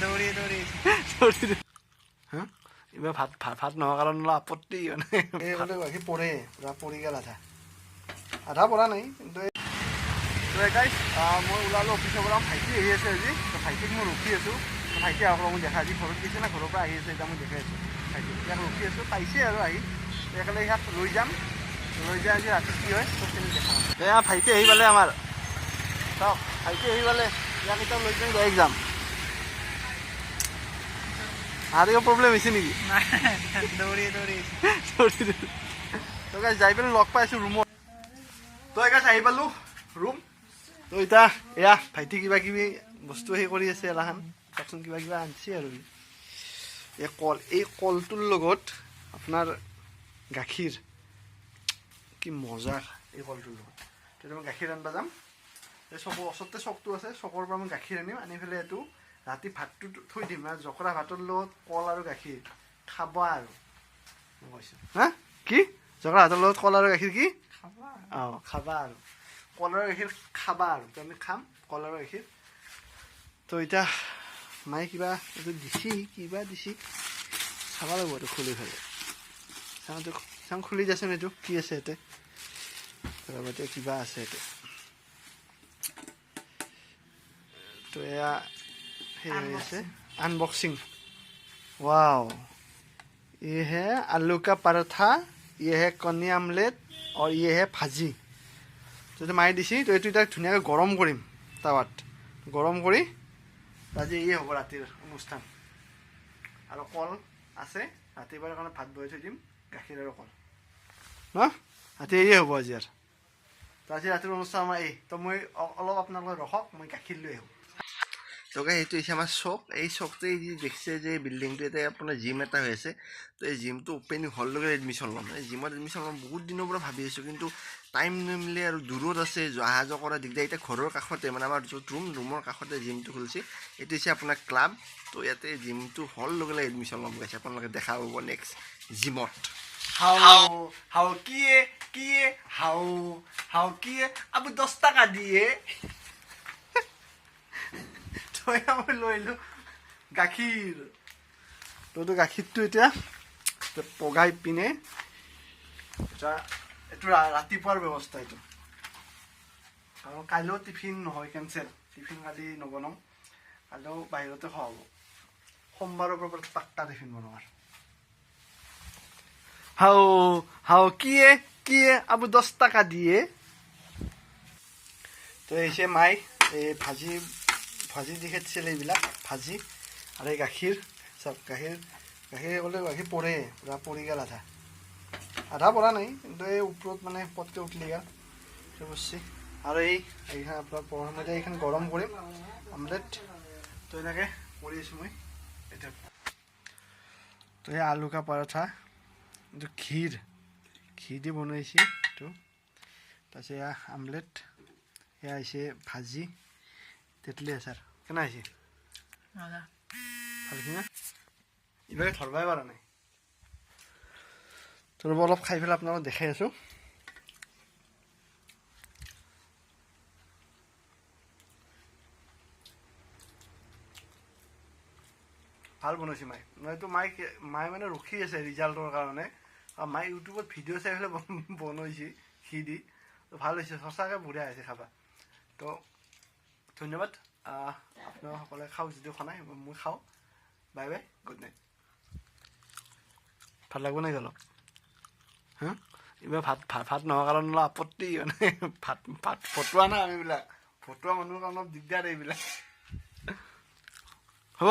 দৌৰি হা এইবাৰ ভাত নোহোৱাৰ কাৰণে আপত্তি মানে গাখীৰ পৰে পূৰা পৰি গ'ল আধা পৰা নাই কিন্তু গাইছ মই ওলালোঁ অফিচৰ পৰা ভাইটি আহি আছে আজি তো ভাইটিক মই ৰখি আছোঁ ভাইটি আহক মই দেখা আজি ঘৰত গৈছে না ঘৰৰ পৰা আহি আছে এতিয়া মই দেখাই আছোঁ ভাইটিক ইয়াক ৰখি আছোঁ পাইছে আৰু আহি একেলগে ইয়াক লৈ যাম লৈ যাই আজি ৰাতি কি হয় চবখিনি দেখাম এয়া ভাইটি আহি পালে আমাৰ চাওক ভাইটি আহি পালে ইয়াক এতিয়া লৈ যাই ডাইৰেক্ট যাম আৰু কিবা প্ৰব্লেম হৈছে নেকি দৌৰি তো গাইছ যাই পেলাই লগ পাইছোঁ ৰুমত তো গাইছ আহি পালোঁ ৰুম তো এতিয়া এয়া ভাইটি কিবা কিবি বস্তু সেই কৰি আছে এলাখান চাওকচোন কিবা কিবা আনিছে আৰু এই কলটোৰ লগত আপোনাৰ গাখীৰ কি মজা এই কলটোৰ লগত তেতিয়া মই গাখীৰ আনিব যাম এই চকৰ ওচৰতে চকটো আছে চকৰ পৰা মই গাখীৰ আনিম আনি পেলাই এইটো ৰাতি ভাতটো থৈ দিম আৰু জকৰা ভাতৰ লগত কল আৰু গাখীৰ খাবা আৰু মই কৈছোঁ হা কি জকৰা ভাতৰ লগত কল আৰু গাখীৰ কি অঁ খাবা আৰু কলৰ গাখীৰ খাবা আৰু তো আমি খাম কলৰ গাখীৰ তো এতিয়া মায়ে কিবা এইটো দিছি কিবা দিছি চাব লাগিব এইটো খুলি ফেলে চাওঁ খুলি যাচোন এইটো কি আছে ইয়াতে ৰ'বা কিবা আছে ইয়াতে তো এয়া সেই হৈ আছে আনবক্সিং वाओ ये है आलू का पराठा ये है कनी आमलेट और ये है भाजी তো মায়ে দিছি তো এইটো এতিয়া ধুনীয়াকৈ গৰম কৰিম টাৱাত গৰম কৰি আজি এই হ'ব ৰাতিৰ অনুষ্ঠান আৰু কল আছে ৰাতিপুৱাৰ কাৰণে ভাত বনাই থৈ দিম গাখীৰ আৰু কল ন ৰাতি এই হ'ব আজি আৰু তো আজি ৰাতিৰ অনুষ্ঠান আমাৰ এই তো মই অলপ আপোনালোকে ৰখক মই গাখীৰ লৈ আহোঁ তো এইটো হৈছে আমাৰ চক এই চকটো যি দেখিছে যে বিল্ডিংটো এতিয়া আপোনাৰ জিম এটা হৈ আছে তো এই জিমটো অপেনিং হোৱাৰ লগে এডমিশ্যন ল'ম এই জিমত এডমিশ্যন ল'ম বহুত দিনৰ পৰা ভাবি আছোঁ কিন্তু টাইম নিমিলে আৰু দূৰত আছে অহা যোৱা কৰা দিগদাৰ এতিয়া ঘৰৰ কাষতে মানে আমাৰ য'ত ৰুমৰ কাষতে জিমটো খুলিছে এইটো হৈছে আপোনাৰ ক্লাব তো ইয়াতে জিমটো হোৱাৰ লগে লগে এডমিশ্যন ল'ম গৈছে আপোনালোকে দেখা পাব নেক্সট জিমত হাও কিয়ে আব 10 টাকা দিয়ে মই লৈ আহিলোঁ গাখীৰ তইতো গাখীৰটো এতিয়া পগাই পিনে এটা এইটো ৰাতিপুৱাৰ ব্যৱস্থা এইটো আৰু কাইলৈও টিফিন নহয় কেঞ্চেল টিফিন কালি নবনাওঁ কাইলৈও বাহিৰতে খোৱা হ'ব সোমবাৰৰ পৰা পাক্কা টিফিন বনোৱাৰ হাও কিয়ে আবু 10 টাকা দিয়ে তো এইছে মাই এই ভাজি দি খেতিছিল এইবিলাক ভাজি আৰু এই গাখীৰ চাওক গাখীৰ ক'লে গাখীৰ পৰে পূৰা পৰি গ'ল আধা পৰা নাই কিন্তু এই ওপৰত মানে পটকৈ উঠলি গ'ল সেইটো বুজিছে আৰু এইখন আপোনাৰ পঢ়াৰ মতে এইখন গৰম কৰিম আমলেট তো এনেকৈ কৰি আছোঁ মই এতিয়া তো এই আলু কা পৰঠা এইটো ঘিৰ দি বনাইছে এইটো তাৰপিছত এয়া আমলেট এয়া হৈছে ভাজি তেঁতুলি আচাৰ কেনে আহিছে ভালখিনি না ইভাগে ধৰবাই পৰা নাই তো অলপ খাই পেলাই আপোনালোকক দেখাই আছোঁ ভাল বনাইছে মায়ে মানে ৰখি আছে ৰিজাল্টৰ কাৰণে আৰু মায়ে ইউটিউবত ভিডিঅ' চাই পেলাই বনাইছে ঘি দি তো ভাল হৈছে সঁচাকৈ বঢ়িয়া হৈছে খাবা তো ধন্যবাদ আপোনালোকসকলে খাওক যদিও খোৱা নাই মই খাওঁ বাই বাই গুড নাইট ভাল লাগব নাই অলপ হা এইবাৰ ভাত নোহোৱাৰ কাৰণে আপত্তি মানে ভাত ফটোৱা নাই আমিবিলাক ফটোৱা মানুহৰ কাৰণে অলপ দিগদাৰ এইবিলাক হ'ব